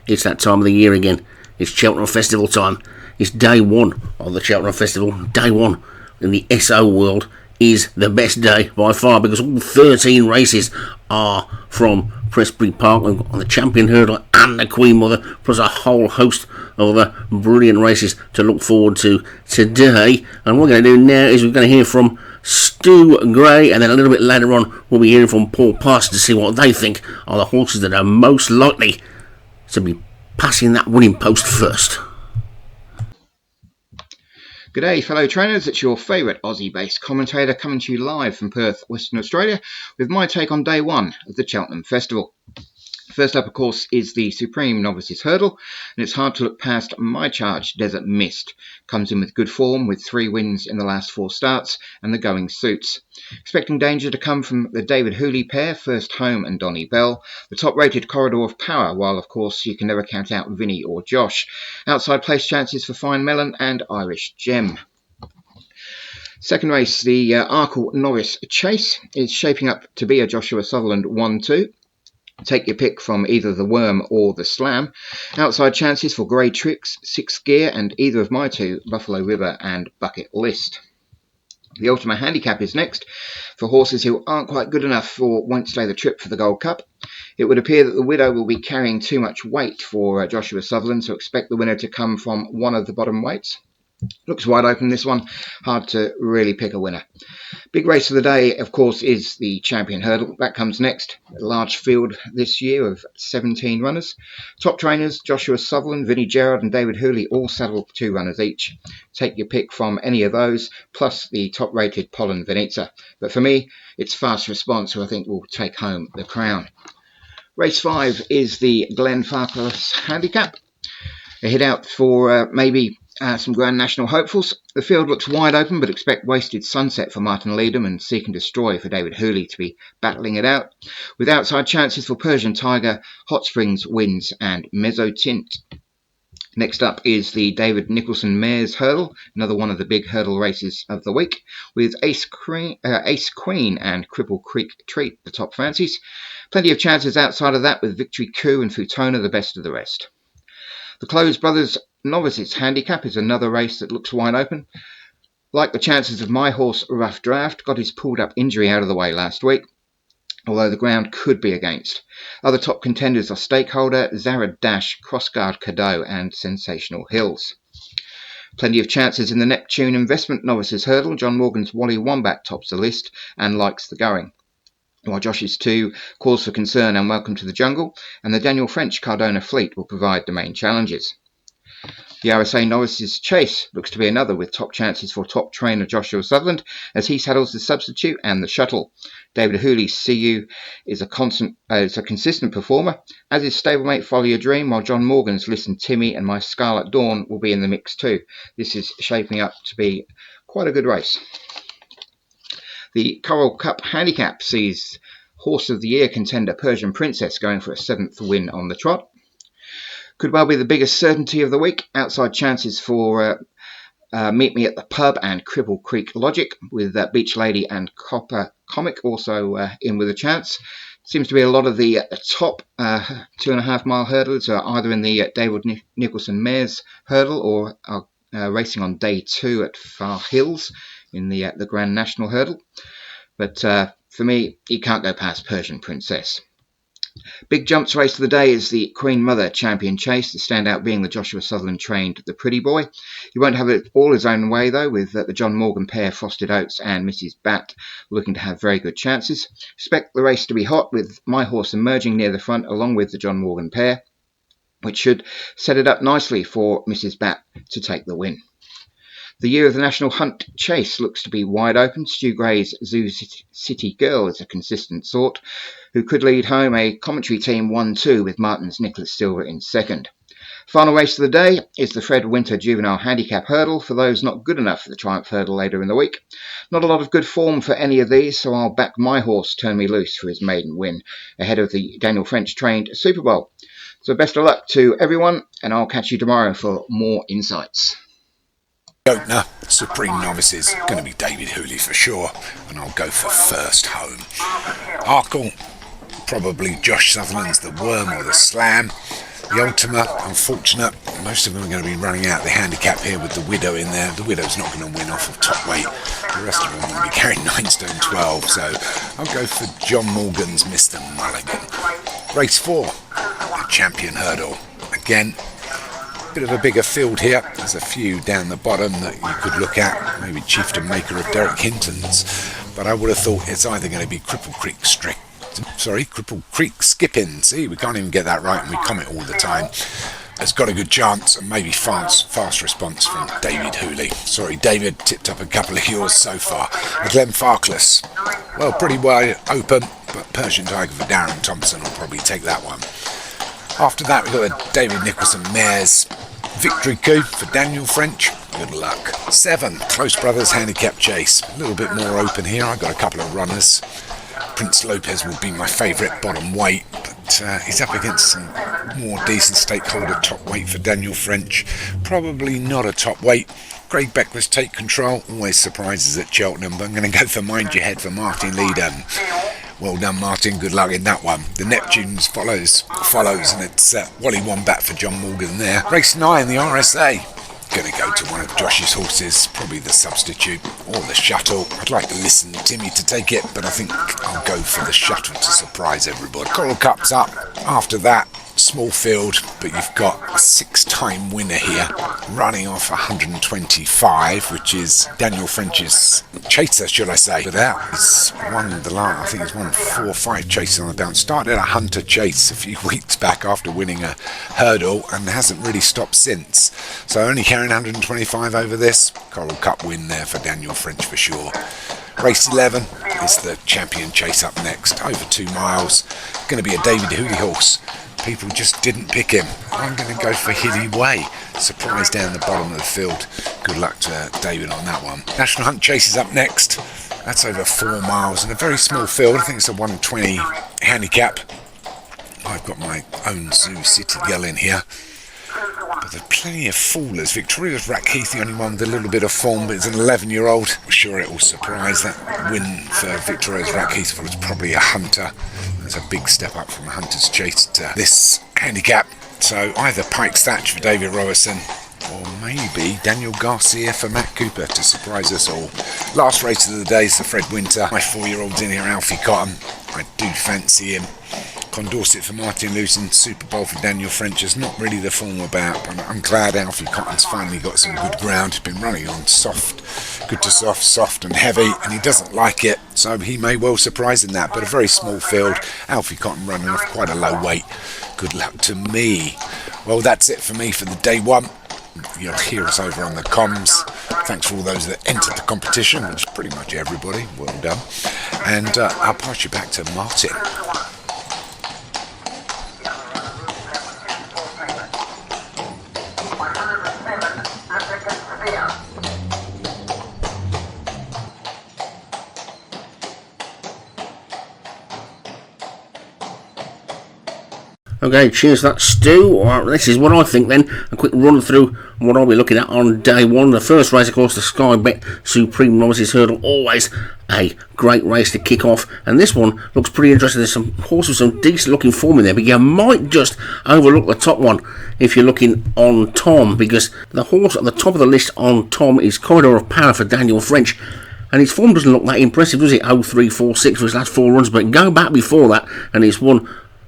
It's that time of the year again. It's Cheltenham Festival time. It's day one of the Cheltenham Festival. Day one in the SO world is the best day by far because all 13 races are from Prestbury Park. We've got the Champion Hurdle and the Queen Mother, plus a whole host of other brilliant races to look forward to today. And what we're going to do now is we're going to hear from Stu Gray, and then a little bit later on we'll be hearing from Paul Parsons to see what they think are the horses that are most likely to be passing that winning post first. G'day fellow trainers, it's your favourite Aussie-based commentator coming to you live from Perth, Western Australia, with my take on day one of the Cheltenham Festival. First up, of course, is the Supreme Novices Hurdle, and it's hard to look past My Charge Desert Mist. Comes in with good form, with 3 wins in the last 4 starts, and the going suits. Expecting danger to come from the David Hooley pair, First Home and Donny Bell, the top-rated Corridor of Power, while, of course, you can never count out Vinny or Josh. Outside place chances for Fine Melon and Irish Gem. Second race, the Arkle Norris Chase, is shaping up to be a Joshua Sutherland 1-2. Take your pick from either the Worm or the Slam. Outside chances for Grey Tricks, 6th Gear, and either of my 2, Buffalo River and Bucket List. The Ultima Handicap is next, for horses who aren't quite good enough or won't stay the trip for the Gold Cup. It would appear that the Widow will be carrying too much weight for Joshua Sutherland, so expect the winner to come from one of the bottom weights. Looks wide open, this one. Hard to really pick a winner. Big race of the day, of course, is the Champion Hurdle. That comes next. A large field this year of 17 runners. Top trainers, Joshua Sutherland, Vinnie Gerard and David Hooley all saddle 2 runners each. Take your pick from any of those, plus the top-rated Pollen Venezia. But for me, it's Fast Response, who I think will take home the crown. Race 5 is the Glenfarclas Handicap. A hit out for maybe some Grand National hopefuls. The field looks wide open, but expect Wasted Sunset for Martin Leadham and Seek and Destroy for David Hooley to be battling it out, with outside chances for Persian Tiger, Hot Springs Winds and Mezzotint. Next up is the David Nicholson Mares Hurdle, another one of the big hurdle races of the week, with Ace Queen and Cripple Creek Treat the top fancies. Plenty of chances outside of that, with Victory Coup and Futona the best of the rest. The Close Brothers Novices Handicap is another race that looks wide open. Like the chances of my horse Rough Draft, got his pulled up injury out of the way last week, although the ground could be against. Other top contenders are Stakeholder, Zara Dash, Crossguard Cadeau and Sensational Hills. Plenty of chances in the Neptune Investment Novices Hurdle. John Morgan's Wally Wombat tops the list and likes the going, while Josh's 2, Cause for Concern and Welcome to the Jungle, and the Daniel French Cardona Fleet will provide the main challenges. The RSA Novices Chase looks to be another with top chances for top trainer Joshua Sutherland as he saddles the Substitute and the Shuttle. David Hooley's CU is a consistent performer, as is stablemate Follow Your Dream, while John Morgan's Listen Timmy and My Scarlet Dawn will be in the mix too. This is shaping up to be quite a good race. The Coral Cup Handicap sees Horse of the Year contender Persian Princess going for a 7th win on the trot. Could well be the biggest certainty of the week. Outside chances for Meet Me at the Pub and Cripple Creek Logic with Beach Lady and Copper Comic also in with a chance. Seems to be a lot of the top 2.5 mile hurdlers are either in the David Nicholson Mares hurdle or are racing on day 2 at Far Hills in the Grand National hurdle. But for me, you can't go past Persian Princess. Big jumps race of the day is the Queen Mother Champion Chase, the standout being the Joshua Sutherland trained The Pretty Boy. He won't have it all his own way though, with the John Morgan pair Frosted Oats and Mrs. Bat looking to have very good chances. Expect the race to be hot, with my horse emerging near the front along with the John Morgan pair, which should set it up nicely for Mrs. Bat to take the win. The year of the National Hunt Chase looks to be wide open. Stu Gray's Zoo City Girl is a consistent sort, who could lead home a commentary team 1-2 with Martin's Nicholas Silver in second. Final race of the day is the Fred Winter Juvenile Handicap Hurdle for those not good enough for the Triumph Hurdle later in the week. Not a lot of good form for any of these, so I'll back my horse Turn Me Loose for his maiden win ahead of the Daniel French trained Super Bowl. So best of luck to everyone, and I'll catch you tomorrow for more insights. Opener, Supreme Novice is going to be David Hooley for sure, and I'll go for first home. Arkle, probably Josh Sutherland's The Worm or The Slam. The Ultima, unfortunate, most of them are going to be running out the handicap here with the Widow in there. The Widow's not going to win off of top weight. The rest of them are going to be carrying 9 stone 12, so I'll go for John Morgan's Mr. Mulligan. Race 4, the Champion Hurdle. Again, bit of a bigger field here. There's a few down the bottom that you could look at, maybe Chieftain Maker of Derek Hinton's, but I would have thought it's either going to be Cripple Creek Skipping. See, we can't even get that right, and we comment all the time. Has got a good chance, and maybe fast response from David Hooley. Sorry, David, tipped up a couple of yours so far. Glenn Farkless, well, pretty wide open, but Persian Tiger for Darren Thompson will probably take that one. After that, we've got the David Nicholson Mares Victory Coup for Daniel French. Good luck. 7, Close Brothers Handicap Chase. A little bit more open here. I've got a couple of runners. Prince Lopez will be my favourite bottom weight, but he's up against some more decent stakeholder top weight for Daniel French. Probably not a top weight. Craig Beckwith Take Control. Always surprises at Cheltenham, but I'm going to go for Mind Your Head for Martin Leedham. Well done, Martin. Good luck in that one. The Neptunes follows, and it's Wally Wombat for John Morgan there. Race 9, the RSA. Going to go to one of Josh's horses, probably the Substitute or the Shuttle. I'd like to listen to Timmy to take it, but I think I'll go for the Shuttle to surprise everybody. Coral Cup's up. After that, small field, but you've got a 6-time winner here, running off 125, which is Daniel French's chaser, should I say. But that he's won the last, I think he's won 4 or 5 chases on the bounce. Started a Hunter chase a few weeks back after winning a hurdle and hasn't really stopped since. So only carrying 125 over this. Coral Cup win there for Daniel French for sure. Race 11 is the Champion Chase up next, over 2 miles. Going to be a David Hooley horse. People just didn't pick him. I'm going to go for Hilly Way. Surprise down the bottom of the field. Good luck to David on that one. National Hunt Chase is up next. That's over 4 miles in a very small field. I think it's a 120 handicap. I've got my own Zoo City Girl in here. But there's plenty of fallers. Victoria's Rackheath, the only one with a little bit of form, but it's an 11-year-old. I'm sure it will surprise. That win for Victoria's Rackheath was probably a Hunter. There's a big step up from a Hunter's Chase to this handicap. So either Pike's Thatch for David Rowerson, or maybe Daniel Garcia for Matt Cooper to surprise us all. Last race of the day is the Fred Winter. My 4-year-old's in here, Alfie Cotton. I do fancy him. Condorcet for Martin Lewson, Super Bowl for Daniel French is not really the form about, but I'm glad Alfie Cotton's finally got some good ground. He's been running on soft, good to soft and heavy, and he doesn't like it, so he may well surprise in that, but a very small field. Alfie Cotton running off quite a low weight. Good luck to me. Well, that's it for me for the day 1. You'll hear us over on the comms. Thanks for all those that entered the competition, which is pretty much everybody. Well done. And I'll pass you back to Martin. Okay, cheers for that, Stu. Right, this is what I think then. A quick run through what I'll be looking at on day one. The first race, of course, the Sky Bet Supreme Novices Hurdle. Always a great race to kick off. And this one looks pretty interesting. There's some horses with some decent looking form in there, but you might just overlook the top one if you're looking on Tom, because the horse at the top of the list on Tom is Corridor of Power for Daniel French. And his form doesn't look that impressive, does it? 0-3-4-6 for his last 4 runs, but go back before that and he's won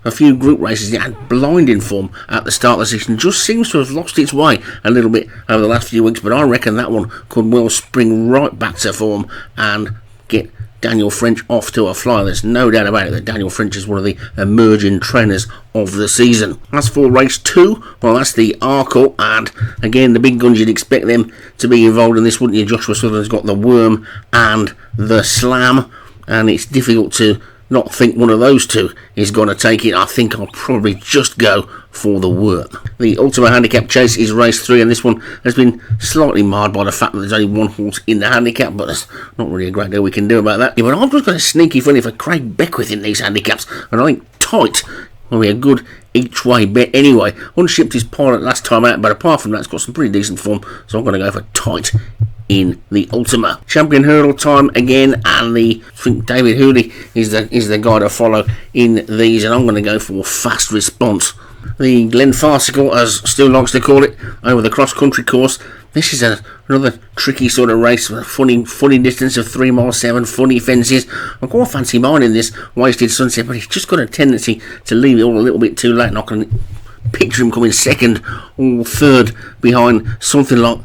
a few group races. It had blinding form at the start of the season, just seems to have lost its way a little bit over the last few weeks, but I reckon that one could well spring right back to form and get Daniel French off to a flyer. There's no doubt about it that Daniel French is one of the emerging trainers of the season. As for race 2, well, that's the Arkle, and again, the big guns, you'd expect them to be involved in this, wouldn't you? Joshua Sutherland's got the Worm and the Slam, and it's difficult to not think one of those two is going to take it. I think I'll probably just go for the Worm. The Ultimate Handicap Chase is race 3, and this one has been slightly marred by the fact that there's only one horse in the handicap, but there's not really a great deal we can do about that. Yeah, but I've just got a sneaky feeling for Craig Beckwith in these handicaps, and I think tight will be a good each way bet anyway. Unshipped his pilot last time out, but apart from that, it's got some pretty decent form, so I'm going to go for tight in the Ultima. Champion Hurdle time again, and I think David Hooley is the guy to follow in these, and I'm going to go for Fast Response. The Glen Farcical, as Stu likes to call it, over the cross-country course. This is another tricky sort of race with a funny distance of 3 miles 7, funny fences. I quite fancy mine in this Wasted Sunset, but he's just got a tendency to leave it all a little bit too late, and I can picture him coming second or third behind something like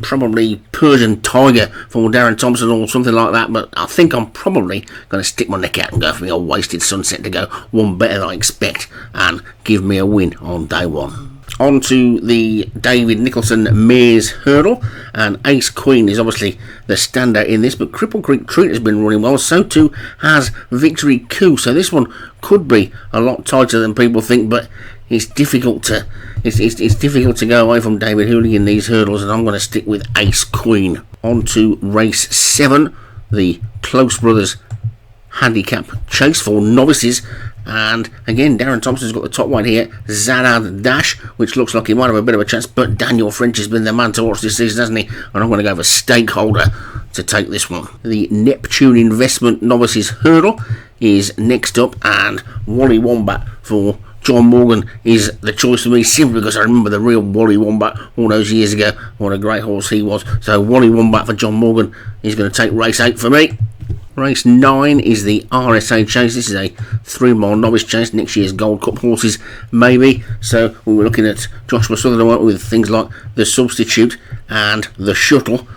probably Persian Tiger for Darren Thompson or something like that, but I think I'm probably going to stick my neck out and go for me a Wasted Sunset to go one better than I expect and give me a win on day one. On to the David Nicholson Mares Hurdle, and Ace Queen is obviously the standout in this, but Cripple Creek Treat has been running well, so too has Victory Coup, so this one could be a lot tighter than people think, but it's difficult to go away from David Hooley in these hurdles, and I'm going to stick with Ace Queen. On to race 7, the Close Brothers Handicap Chase for novices, and again, Darren Thompson's got the top one here, Zadad Dash, which looks like he might have a bit of a chance, but Daniel French has been the man to watch this season, hasn't he? And I'm going to go for Stakeholder to take this one. The Neptune Investment Novices Hurdle is next up, and Wally Wombat for John Morgan is the choice for me, simply because I remember the real Wally Wombat all those years ago. What a great horse he was. So Wally Wombat for John Morgan is going to take race 8 for me. Race 9 is the RSA Chase. This is a 3-mile novice chase. Next year's Gold Cup horses, maybe. So we were looking at Joshua Sutherland with things like the Substitute and the Shuttle.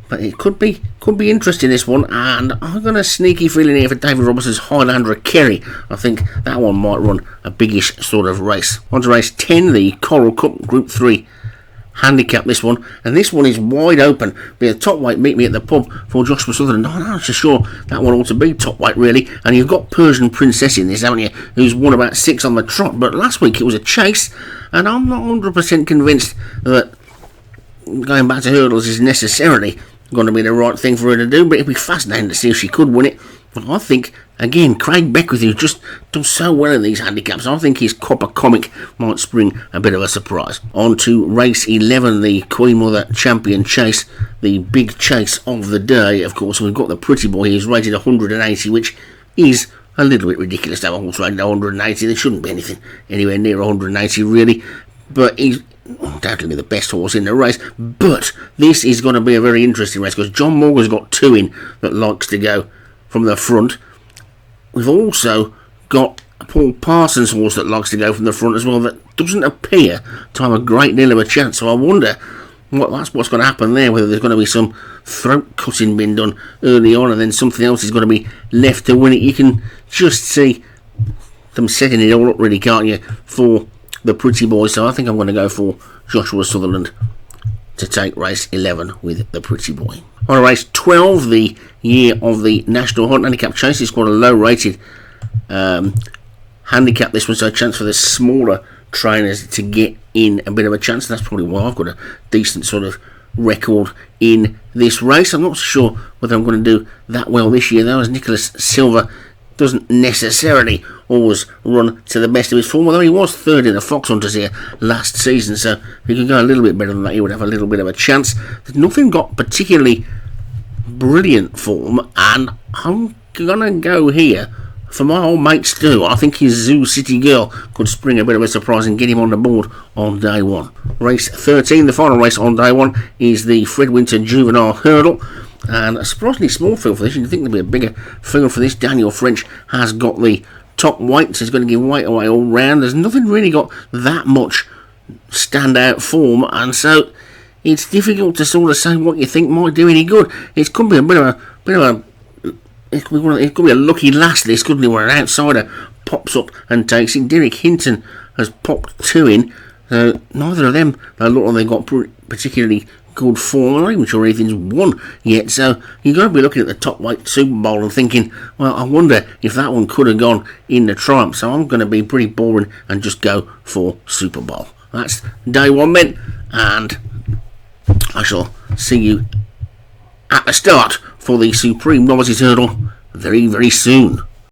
But it could be interesting, this one, and I've got a sneaky feeling here for David Robertson's Highlander of Kerry. I think that one might run a biggish sort of race. On to race 10, the Coral Cup Group 3 handicap, this one, and this one is wide open. Be a top weight meet me at the pub for Joshua Sutherland. I'm not so sure that one ought to be top weight, really, and you've got Persian Princess in this, haven't you, who's won about 6 on the trot, but last week it was a chase, and I'm not 100% convinced that going back to hurdles is necessarily going to be the right thing for her to do, but it'd be fascinating to see if she could win it. But I think, again, Craig Beckwith, who's just done so well in these handicaps, I think his Copper Comic might spring a bit of a surprise. On to race 11, the Queen Mother Champion Chase, the big chase of the day, of course. We've got the Pretty Boy. He's rated 180, which is a little bit ridiculous to have a horse rated 180. There shouldn't be anything anywhere near 180, really, but he's undoubtedly the best horse in the race. But this is going to be a very interesting race, because John Morgan's got 2 in that likes to go from the front. We've also got Paul Parsons' horse that likes to go from the front as well, that doesn't appear to have a great deal of a chance. So I wonder what's going to happen there, whether there's going to be some throat cutting being done early on and then something else is going to be left to win it. You can just see them setting it all up, really, can't you, for the Pretty Boy. So I think I'm going to go for Joshua Sutherland to take race 11 with the Pretty Boy. On race 12, the year of the National Hunt Handicap Chase, is quite a low rated handicap, this one, so a chance for the smaller trainers to get in a bit of a chance. That's probably why I've got a decent sort of record in this race. I'm not sure whether I'm going to do that well this year though, as Nicholas Silver doesn't necessarily always run to the best of his form, although he was third in the Fox Hunters here last season, so if he could go a little bit better than that, he would have a little bit of a chance. There's nothing got particularly brilliant form, and I'm gonna go here for my old mate Stu. I think his Zoo City Girl could spring a bit of a surprise and get him on the board on day one. Race 13, the final race on day one, is the Fred Winter Juvenile Hurdle, and a surprisingly small field for this. You'd think there'd be a bigger field for this. Daniel French has got the top weight, so he's going to give weight away all round. There's nothing really got that much standout form, and so it's difficult to sort of say what you think might do any good. It could be a bit of a it could be a lucky last this, couldn't it, where an outsider pops up and takes it. Derek Hinton has popped 2 in. Neither of them, they look like they've got particularly good form. I'm not even sure anything's won yet, so you've got to be looking at the top weight Super Bowl and thinking, well, I wonder if that one could have gone in the Triumph. So I'm going to be pretty boring and just go for Super Bowl. That's day one, men, and I shall see you at the start for the Supreme Novices Hurdle very, very soon.